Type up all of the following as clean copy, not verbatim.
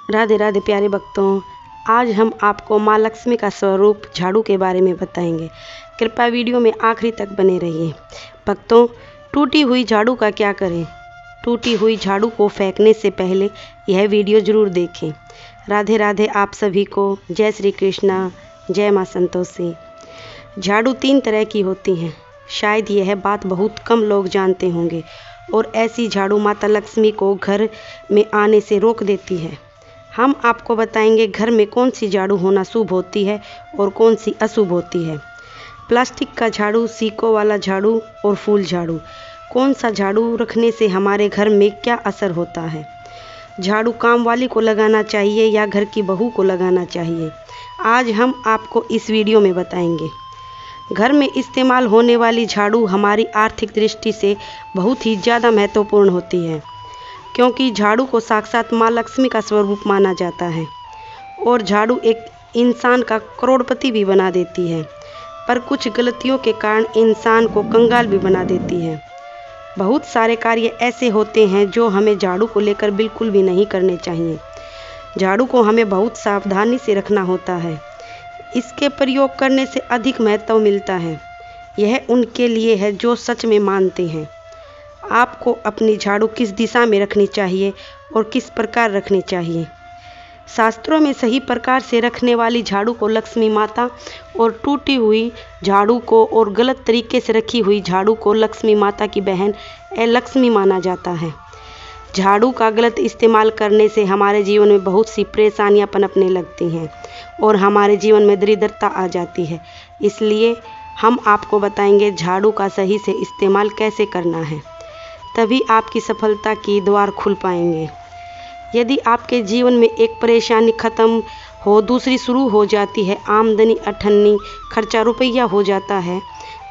राधे राधे प्यारे भक्तों, आज हम आपको माँ लक्ष्मी का स्वरूप झाड़ू के बारे में बताएंगे। कृपया वीडियो में आखिरी तक बने रहिए। भक्तों, टूटी हुई झाड़ू का क्या करें? टूटी हुई झाड़ू को फेंकने से पहले यह वीडियो ज़रूर देखें। राधे राधे आप सभी को। जय श्री कृष्णा, जय माँ संतोषी। झाड़ू 3 तरह की होती हैं। शायद यह बात बहुत कम लोग जानते होंगे और ऐसी झाड़ू माता लक्ष्मी को घर में आने से रोक देती है। हम आपको बताएंगे घर में कौन सी झाड़ू होना शुभ होती है और कौन सी अशुभ होती है। प्लास्टिक का झाड़ू, सीकों वाला झाड़ू और फूल झाड़ू। कौन सा झाड़ू रखने से हमारे घर में क्या असर होता है? झाड़ू काम वाली को लगाना चाहिए या घर की बहू को लगाना चाहिए? आज हम आपको इस वीडियो में बताएंगे। घर में इस्तेमाल होने वाली झाड़ू हमारी आर्थिक दृष्टि से बहुत ही ज़्यादा महत्वपूर्ण होती है, क्योंकि झाड़ू को साक्षात माँ लक्ष्मी का स्वरूप माना जाता है और झाड़ू एक इंसान का करोड़पति भी बना देती है, पर कुछ गलतियों के कारण इंसान को कंगाल भी बना देती है। बहुत सारे कार्य ऐसे होते हैं जो हमें झाड़ू को लेकर बिल्कुल भी नहीं करने चाहिए। झाड़ू को हमें बहुत सावधानी से रखना होता है। इसके प्रयोग करने से अधिक महत्व मिलता है। यह उनके लिए है जो सच में मानते हैं। आपको अपनी झाड़ू किस दिशा में रखनी चाहिए और किस प्रकार रखनी चाहिए? शास्त्रों में सही प्रकार से रखने वाली झाड़ू को लक्ष्मी माता और टूटी हुई झाड़ू को और गलत तरीके से रखी हुई झाड़ू को लक्ष्मी माता की बहन लक्ष्मी माना जाता है। झाड़ू का गलत इस्तेमाल करने से हमारे जीवन में बहुत सी परेशानियां पनपने लगती हैं और हमारे जीवन में दरिद्रता आ जाती है। इसलिए हम आपको बताएंगे झाड़ू का सही से इस्तेमाल कैसे करना है, तभी आपकी सफलता की द्वार खुल पाएंगे। यदि आपके जीवन में एक परेशानी खत्म हो, दूसरी शुरू हो जाती है, आमदनी अठन्नी, खर्चा रुपया हो जाता है,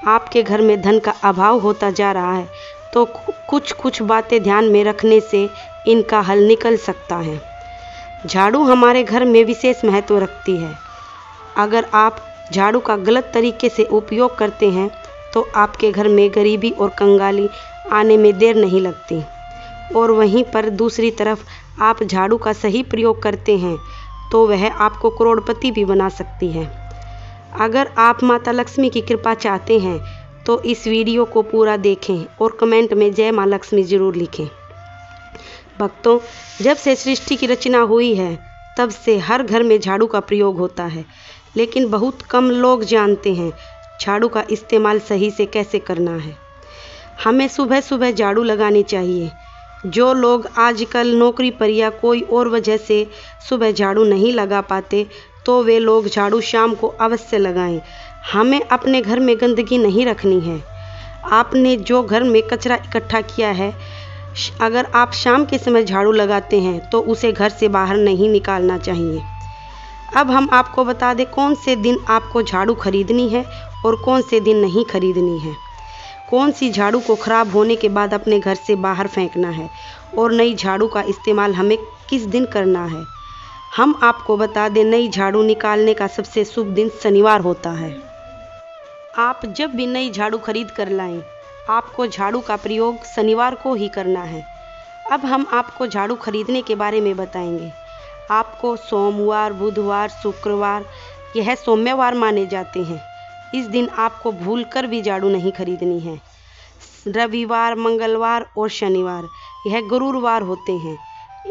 आपके घर में धन का अभाव होता जा रहा है, तो कुछ बातें ध्यान में रखने से इनका हल निकल सकता है। झाड़ू हमारे घर में विशेष महत्व रखती है। अगर आप झाड़ू का गलत तरीके से उपयोग करते हैं तो आपके घर में गरीबी और कंगाली आने में देर नहीं लगती, और वहीं पर दूसरी तरफ आप झाड़ू का सही प्रयोग करते हैं तो वह आपको करोड़पति भी बना सकती है। अगर आप माता लक्ष्मी की कृपा चाहते हैं तो इस वीडियो को पूरा देखें और कमेंट में जय माँ लक्ष्मी ज़रूर लिखें। भक्तों, जब से सृष्टि की रचना हुई है तब से हर घर में झाड़ू का प्रयोग होता है, लेकिन बहुत कम लोग जानते हैं झाड़ू का इस्तेमाल सही से कैसे करना है। हमें सुबह सुबह झाड़ू लगानी चाहिए। जो लोग आजकल नौकरी पर या कोई और वजह से सुबह झाड़ू नहीं लगा पाते तो वे लोग झाड़ू शाम को अवश्य लगाएं। हमें अपने घर में गंदगी नहीं रखनी है। आपने जो घर में कचरा इकट्ठा किया है, अगर आप शाम के समय झाड़ू लगाते हैं तो उसे घर से बाहर नहीं निकालना चाहिए। अब हम आपको बता दें कौन से दिन आपको झाड़ू खरीदनी है और कौन से दिन नहीं खरीदनी है। कौन सी झाड़ू को ख़राब होने के बाद अपने घर से बाहर फेंकना है और नई झाड़ू का इस्तेमाल हमें किस दिन करना है। हम आपको बता दें नई झाड़ू निकालने का सबसे शुभ दिन शनिवार होता है। आप जब भी नई झाड़ू खरीद कर लाएं, आपको झाड़ू का प्रयोग शनिवार को ही करना है। अब हम आपको झाड़ू खरीदने के बारे में बताएंगे। आपको सोमवार, बुधवार, शुक्रवार, यह सौम्यवार माने जाते हैं। इस दिन आपको भूलकर भी झाड़ू नहीं खरीदनी है। रविवार, मंगलवार और शनिवार यह गुरुवार होते हैं।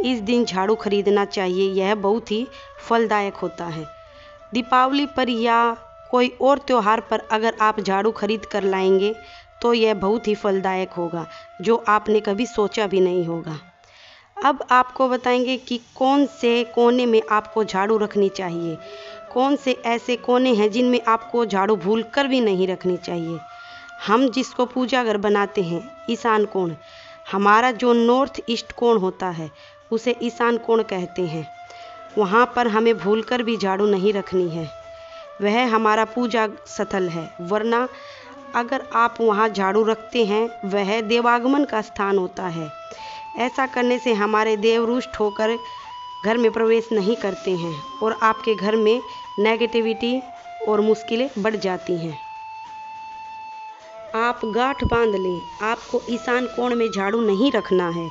इस दिन झाड़ू खरीदना चाहिए, यह बहुत ही फलदायक होता है। दीपावली पर या कोई और त्यौहार पर अगर आप झाड़ू खरीद कर लाएंगे तो यह बहुत ही फलदायक होगा, जो आपने कभी सोचा भी नहीं होगा। अब आपको बताएंगे कि कौन से कोने में आपको झाड़ू रखनी चाहिए। कौन से ऐसे कोने हैं जिनमें आपको झाड़ू भूलकर भी नहीं रखनी चाहिए। हम जिसको पूजा घर बनाते हैं, ईशान कोण, हमारा जो नॉर्थ ईस्ट कोण होता है उसे ईशान कोण कहते हैं। वहाँ पर हमें भूलकर भी झाड़ू नहीं रखनी है। वह हमारा पूजा स्थल है, वरना अगर आप वहाँ झाड़ू रखते हैं वह देवागमन का स्थान होता है। ऐसा करने से हमारे देव रुष्ट होकर घर में प्रवेश नहीं करते हैं और आपके घर में नेगेटिविटी और मुश्किलें बढ़ जाती हैं। आप गांठ बांध लें, आपको ईशान कोण में झाड़ू नहीं रखना है।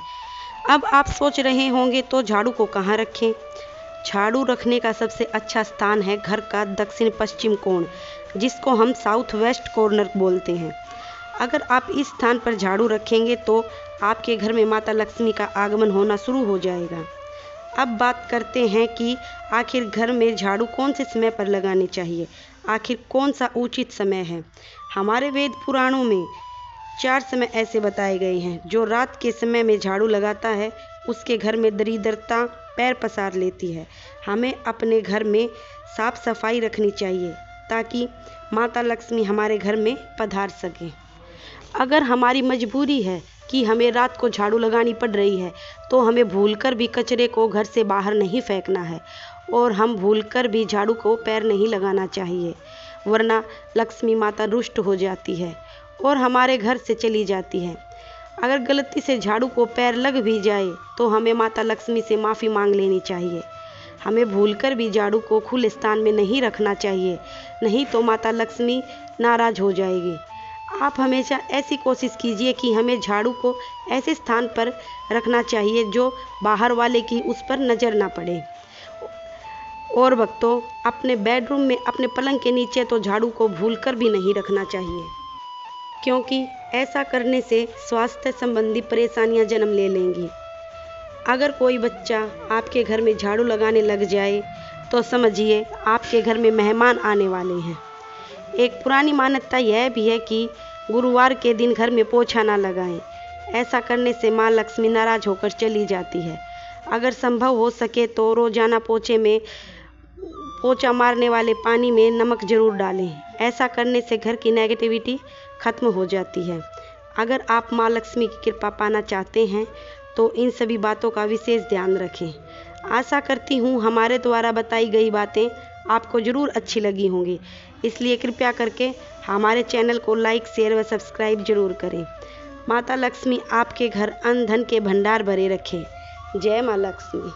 अब आप सोच रहे होंगे तो झाड़ू को कहाँ रखें। झाड़ू रखने का सबसे अच्छा स्थान है घर का दक्षिण पश्चिम कोण, जिसको हम साउथ वेस्ट कॉर्नर बोलते हैं। अगर आप इस स्थान पर झाड़ू रखेंगे तो आपके घर में माता लक्ष्मी का आगमन होना शुरू हो जाएगा। अब बात करते हैं कि आखिर घर में झाड़ू कौन से समय पर लगाने चाहिए, आखिर कौन सा उचित समय है। हमारे वेद पुराणों में 4 समय ऐसे बताए गए हैं। जो रात के समय में झाड़ू लगाता है उसके घर में दरिद्रता पैर पसार लेती है। हमें अपने घर में साफ सफाई रखनी चाहिए ताकि माता लक्ष्मी हमारे घर में पधार सके। अगर हमारी मजबूरी है कि हमें रात को झाड़ू लगानी पड़ रही है तो हमें भूलकर भी कचरे को घर से बाहर नहीं फेंकना है और हम भूलकर भी झाड़ू को पैर नहीं लगाना चाहिए, वरना लक्ष्मी माता रुष्ट हो जाती है और हमारे घर से चली जाती है। अगर गलती से झाड़ू को पैर लग भी जाए तो हमें माता लक्ष्मी से माफ़ी मांग लेनी चाहिए। हमें भूलकर भी झाड़ू को खुले स्थान में नहीं रखना चाहिए, नहीं तो माता लक्ष्मी नाराज़ हो जाएगी। आप हमेशा ऐसी कोशिश कीजिए कि हमें झाड़ू को ऐसे स्थान पर रखना चाहिए जो बाहर वाले की उस पर नज़र ना पड़े। और भक्तों, अपने बेडरूम में अपने पलंग के नीचे तो झाड़ू को भूलकर भी नहीं रखना चाहिए, क्योंकि ऐसा करने से स्वास्थ्य संबंधी परेशानियां जन्म ले लेंगी। अगर कोई बच्चा आपके घर में झाड़ू लगाने लग जाए तो समझिए आपके घर में मेहमान आने वाले हैं। एक पुरानी मान्यता यह भी है कि गुरुवार के दिन घर में पोछा ना लगाएं। ऐसा करने से माँ लक्ष्मी नाराज होकर चली जाती है। अगर संभव हो सके तो रोजाना पोछा मारने वाले पानी में नमक जरूर डालें। ऐसा करने से घर की नेगेटिविटी खत्म हो जाती है। अगर आप माँ लक्ष्मी की कृपा पाना चाहते हैं तो इन सभी बातों का विशेष ध्यान रखें। आशा करती हूँ हमारे द्वारा बताई गई बातें आपको ज़रूर अच्छी लगी होंगी, इसलिए कृपया करके हमारे चैनल को लाइक, शेयर व सब्सक्राइब जरूर करें। माता लक्ष्मी आपके घर अन्न धन के भंडार भरे रखें। जय माँ लक्ष्मी।